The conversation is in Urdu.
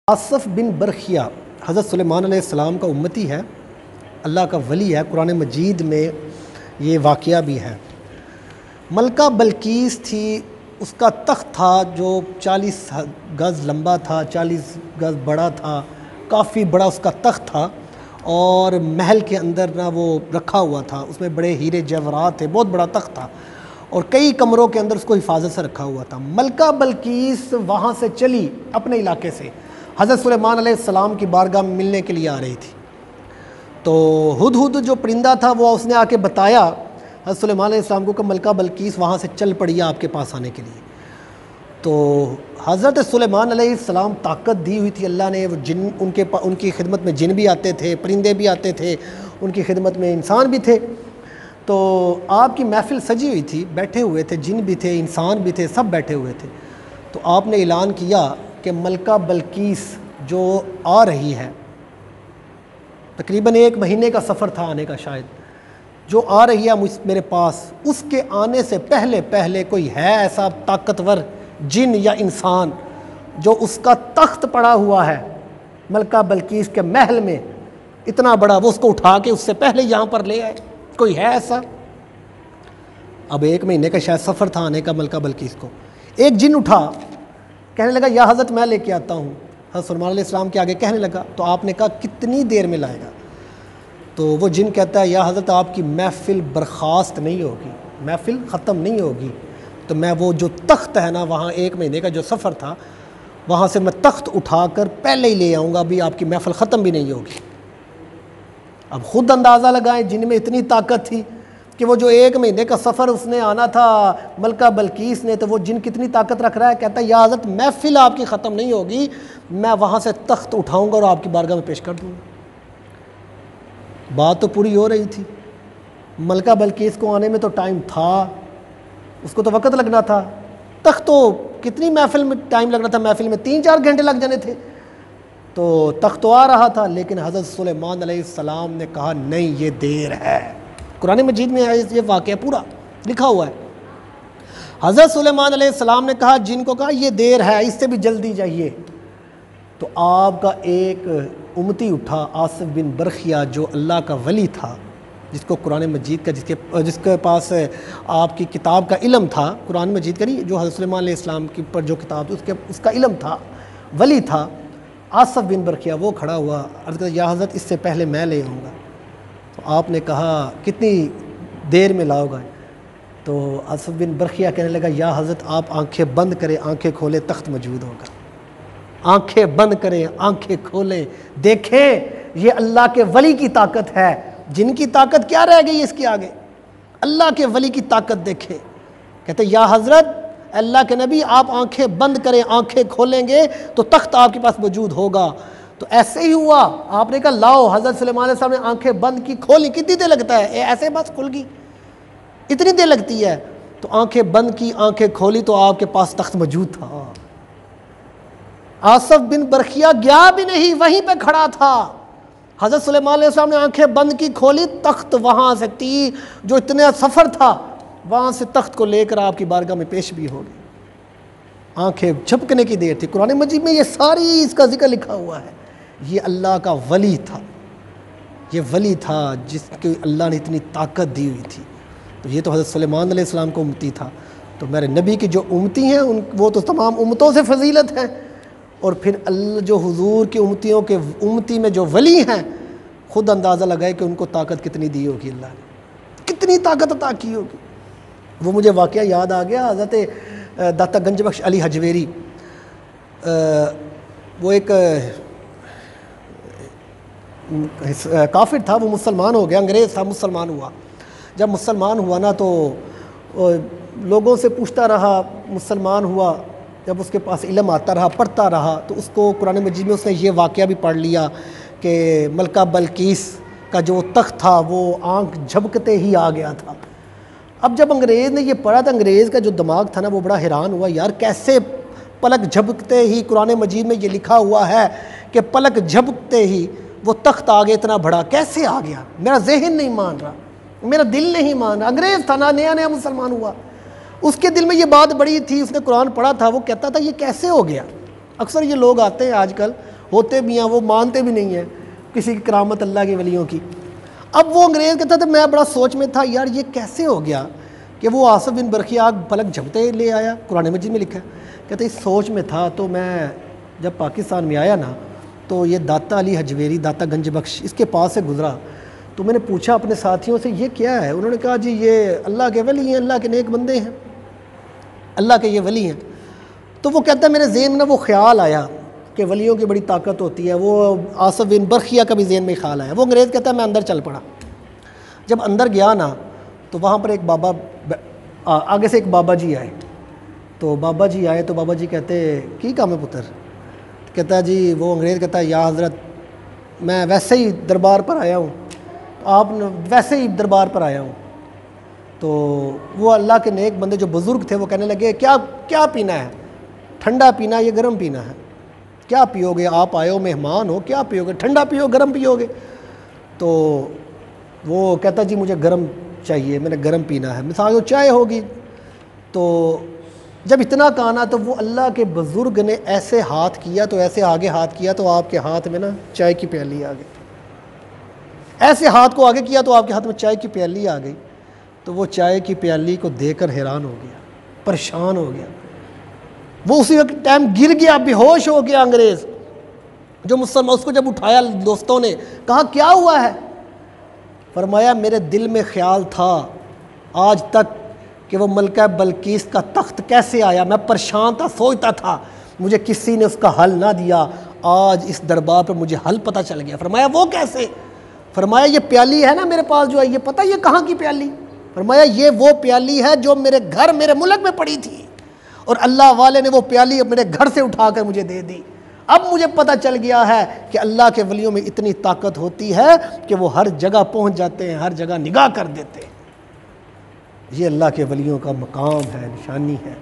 آصف بن برخیہ حضرت سلیمان علیہ السلام کا امتی ہے، اللہ کا ولی ہے۔ قرآن مجید میں یہ واقعہ بھی ہے۔ ملکہ بلقیس تھی، اس کا تخت تھا جو 40 گز لمبا تھا، 40 گز بڑا تھا، کافی بڑا اس کا تخت تھا، اور محل کے اندر نہ وہ رکھا ہوا تھا، اس میں بڑے ہیرے جواہرات تھے، بہت بڑا تخت تھا، اور کئی کمروں کے اندر اس کو حفاظت سے رکھا ہوا تھا۔ ملکہ بلقیس وہاں سے چلی اپنے علاقے سے، حضرت سلیمان علیہ السلام کی بارگاہ میں ملنے کے لیے آ رہی تھی۔ تو ہدہد جو پرندہ تھا وہ اس نے آ کے بتایا حضرت سلیمان علیہ السلام کو کہ ملکہ بلقیس وہاں سے چل پڑی ہے آپ کے پاس آنے کے لیے۔ تو حضرت سلیمان علیہ السلام طاقت دی ہوئی تھی اللہ نے، وہ جن ان کی خدمت میں جن بھی آتے تھے، پرندے بھی آتے تھے، ان کی خدمت میں انسان بھی تھے۔ تو آپ کی محفل سجی ہوئی تھی، بیٹھے ہوئے تھے، جن بھی تھے، انسان بھی تھے، سب بیٹھے ہوئے تھے۔ تو آپ نے اعلان کیا کہ ملکہ بلقیس جو آ رہی ہے، تقریباً 1 مہینے کا سفر تھا آنے کا شاید، جو آ رہی ہے میرے پاس، اس کے آنے سے پہلے کوئی ہے ایسا طاقتور جن یا انسان جو اس کا تخت پڑا ہوا ہے ملکہ بلقیس کے محل میں اتنا بڑا، وہ اس کو اٹھا کے اس سے پہلے یہاں پر لے آئے؟ کوئی ہے ایسا؟ اب 1 مہینے کا شاید سفر تھا آنے کا ملکہ بلقیس کو۔ ایک جن اٹھا، کہنے لگا یا حضرت میں لے کے آتا ہوں۔ حضرت سلیمان علیہ السلام کے آگے کہنے لگا، تو آپ نے کہا کتنی دیر میں لائے گا؟ تو وہ جن کہتا ہے یا حضرت آپ کی محفل برخاست نہیں ہوگی، محفل ختم نہیں ہوگی، تو میں وہ جو تخت ہے نا، وہاں 1 مہینے کا جو سفر تھا، وہاں سے میں تخت اٹھا کر پہلے ہی لے آؤں گا، ابھی آپ کی محفل ختم بھی نہیں ہوگی۔ اب خود اندازہ لگائیں جن میں اتنی طاقت تھی کہ وہ جو 1 مہینے کا سفر اس نے آنا تھا ملکہ بلقیس نے، تو وہ جن کتنی طاقت رکھ رہا ہے، کہتا ہے یا حضرت محفل آپ کی ختم نہیں ہوگی، میں وہاں سے تخت اٹھاؤں گا اور آپ کی بارگاہ میں پیش کر دوں گا۔ بات تو پوری ہو رہی تھی، ملکہ بلقیس کو آنے میں تو ٹائم تھا، اس کو تو وقت لگنا تھا، تخت تو کتنی محفل میں ٹائم لگنا تھا، محفل میں 3-4 گھنٹے لگ جانے تھے، تو تخت تو آ رہا تھا، لیکن حضرت سلیمان علیہ السلام نے کہا نہیں، یہ دیر ہے۔ قرآن مجید میں یہ واقعہ پورا لکھا ہوا ہے۔ حضرت سلیمان علیہ السلام نے کہا، جن کو کہا یہ دیر ہے، اس سے بھی جلدی چاہیے۔ تو آپ کا ایک امتی اٹھا، آصف بن برخیہ، جو اللہ کا ولی تھا، جس کو قرآن مجید کا جس کے پاس آپ کی کتاب کا علم تھا، قرآن مجید کا نہیں، جو حضرت سلیمان علیہ السلام کی پر جو کتاب تھی اس کا علم تھا، ولی تھا، آصف بن برخیہ، وہ کھڑا ہوا، عرض کہا یا حضرت اس سے پہلے میں لے آؤں گا۔ تو آپ نے کہا کتنی دیر میں لاؤ گا؟ تو آصف بن برخیہ کہنے لگا یا حضرت آپ آنکھیں بند کریں، آنکھیں کھولیں، تخت موجود ہوگا۔ آنکھیں بند کریں، آنکھیں کھولیں، دیکھیں یہ اللہ کے ولی کی طاقت ہے، جن کی طاقت کیا رہ گئی اس کے آگے؟ اللہ کے ولی کی طاقت دیکھیں۔ کہتے یا حضرت اللہ کے نبی آپ آنکھیں بند کریں، آنکھیں کھولیں گے تو تخت آپ کے پاس موجود ہوگا۔ تو ایسے ہی ہوا، آپ نے کہا لاؤ، حضرت سلیمان علیہ السلام نے آنکھیں بند کی، کھولی، کتنی دیر لگتا ہے؟ ایسے بس کھل گئی، اتنی دیر لگتی ہے؟ تو آنکھیں بند کی، آنکھیں کھولی تو آپ کے پاس تخت موجود تھا۔ آصف بن برخیہ گیا بھی نہیں، وہیں پہ کھڑا تھا۔ حضرت سلیمان علیہ السلام نے آنکھیں بند کی، کھولی، تخت وہاں سے تھی، جو اتنا سفر تھا وہاں سے تخت کو لے کر آپ کی بارگاہ میں پیش بھی ہو گئی۔ آنکھیں جھپکنے کی دیر تھی۔ قرآن مجید میں یہ ساری اس کا ذکر لکھا ہوا ہے۔ یہ اللہ کا ولی تھا، یہ ولی تھا جس کی اللہ نے اتنی طاقت دی ہوئی تھی۔ تو یہ تو حضرت سلیمان علیہ السلام کو امتی تھا، تو میرے نبی کی جو امتی ہیں وہ تو تمام امتوں سے فضیلت ہیں، اور پھر اللہ جو حضور کی امتیوں کے امتی میں جو ولی ہیں، خود اندازہ لگائے کہ ان کو طاقت کتنی دی ہوگی، اللہ نے کتنی طاقت عطا کی ہوگی۔ وہ مجھے واقعہ یاد آ گیا، حضرت داتا گنج بخش علی حجویری، وہ ایک کافر تھا، وہ مسلمان ہو گیا، انگریز تھا، مسلمان ہوا۔ جب مسلمان ہوا نا تو لوگوں سے پوچھتا رہا، مسلمان ہوا، جب اس کے پاس علم آتا رہا، پڑھتا رہا، تو اس کو قرآن مجید میں اس نے یہ واقعہ بھی پڑھ لیا کہ ملکہ بلقیس کا جو تخت تھا وہ آنکھ جھپکتے ہی آ گیا تھا۔ اب جب انگریز نے یہ پڑھا تو انگریز کا جو دماغ تھا نا وہ بڑا حیران ہوا، یار کیسے پلک جھپکتے ہی، قرآن مجید میں یہ لکھا ہوا ہے کہ پلک جھپکتے ہی وہ تخت آگے اتنا بڑا کیسے آ گیا؟ میرا ذہن نہیں مان رہا، میرا دل نہیں مان رہا۔ انگریز تھا نا، نیا نیا مسلمان ہوا، اس کے دل میں یہ بات بڑی تھی، اس نے قرآن پڑھا تھا، وہ کہتا تھا یہ کیسے ہو گیا؟ اکثر یہ لوگ آتے ہیں آج کل ہوتے بھی ہیں وہ مانتے بھی نہیں ہیں کسی کی کرامت اللہ کے ولیوں کی۔ اب وہ انگریز کہتا تھا میں بڑا سوچ میں تھا یار یہ کیسے ہو گیا کہ وہ آصف بن برقی آگ پلک جھپتے لے آیا، قرآن مجید میں لکھا ہے۔ کہتے اس سوچ میں تھا تو میں جب پاکستان میں آیا نا تو یہ داتا علی حجویری داتا گنج بخش اس کے پاس سے گزرا، تو میں نے پوچھا اپنے ساتھیوں سے یہ کیا ہے؟ انہوں نے کہا جی یہ اللہ کے ولی ہیں، اللہ کے نیک بندے ہیں، اللہ کے یہ ولی ہیں۔ تو وہ کہتا ہے میرے ذہن میں وہ خیال آیا کہ ولیوں کی بڑی طاقت ہوتی ہے، وہ آصف بن برقیہ کا بھی ذہن میں خیال آیا۔ وہ انگریز کہتا ہے میں اندر چل پڑا۔ جب اندر گیا نا تو وہاں پر ایک بابا آگے سے ایک بابا جی آئے، تو بابا جی آئے تو بابا جی کہتے کی کام ہے پتر؟ کہتا ہے جی وہ انگریز کہتا ہے یا حضرت میں ویسے ہی دربار پر آیا ہوں، آپ نے ویسے ہی دربار پر آیا ہوں۔ تو وہ اللہ کے نیک بندے جو بزرگ تھے وہ کہنے لگے کیا پینا ہے؟ ٹھنڈا پینا ہے یا گرم پینا ہے؟ کیا پیو گے؟ آپ آئے ہو مہمان ہو، کیا پیو گے؟ ٹھنڈا پیو گرم پیو گے؟ تو وہ کہتا جی مجھے گرم چاہیے، میں نے گرم پینا ہے۔ مثال چائے ہوگی۔ تو جب اتنا کہا تو وہ اللہ کے بزرگ نے ایسے ہاتھ کیا تو ایسے آگے ہاتھ کیا تو آپ کے ہاتھ میں نا چائے کی پیالی آ گئی، ایسے ہاتھ کو آگے کیا تو آپ کے ہاتھ میں چائے کی پیالی آ گئی۔ تو وہ چائے کی پیالی کو دیکھ کر حیران ہو گیا، پریشان ہو گیا، وہ اسی وقت ٹائم گر گیا، بے ہوش ہو گیا انگریز جو مسلمان۔ اس کو جب اٹھایا دوستوں نے کہا کیا ہوا ہے؟ فرمایا میرے دل میں خیال تھا آج تک کہ وہ ملکہ بلقیس کا تخت کیسے آیا، میں پریشان تھا، سوچتا تھا، مجھے کسی نے اس کا حل نہ دیا، آج اس دربار پر مجھے حل پتہ چل گیا۔ فرمایا وہ کیسے؟ فرمایا یہ پیالی ہے نا میرے پاس جو ہے، یہ پتہ یہ کہاں کی پیالی؟ فرمایا یہ وہ پیالی ہے جو میرے گھر میرے ملک میں پڑی تھی، اور اللہ والے نے وہ پیالی میرے گھر سے اٹھا کر مجھے دے دی۔ اب مجھے پتہ چل گیا ہے کہ اللہ کے ولیوں میں اتنی طاقت ہوتی ہے کہ وہ ہر جگہ پہنچ جاتے ہیں، ہر جگہ نگاہ کر دیتے ہیں۔ یہ اللہ کے ولیوں کا مقام ہے، نشانی ہے۔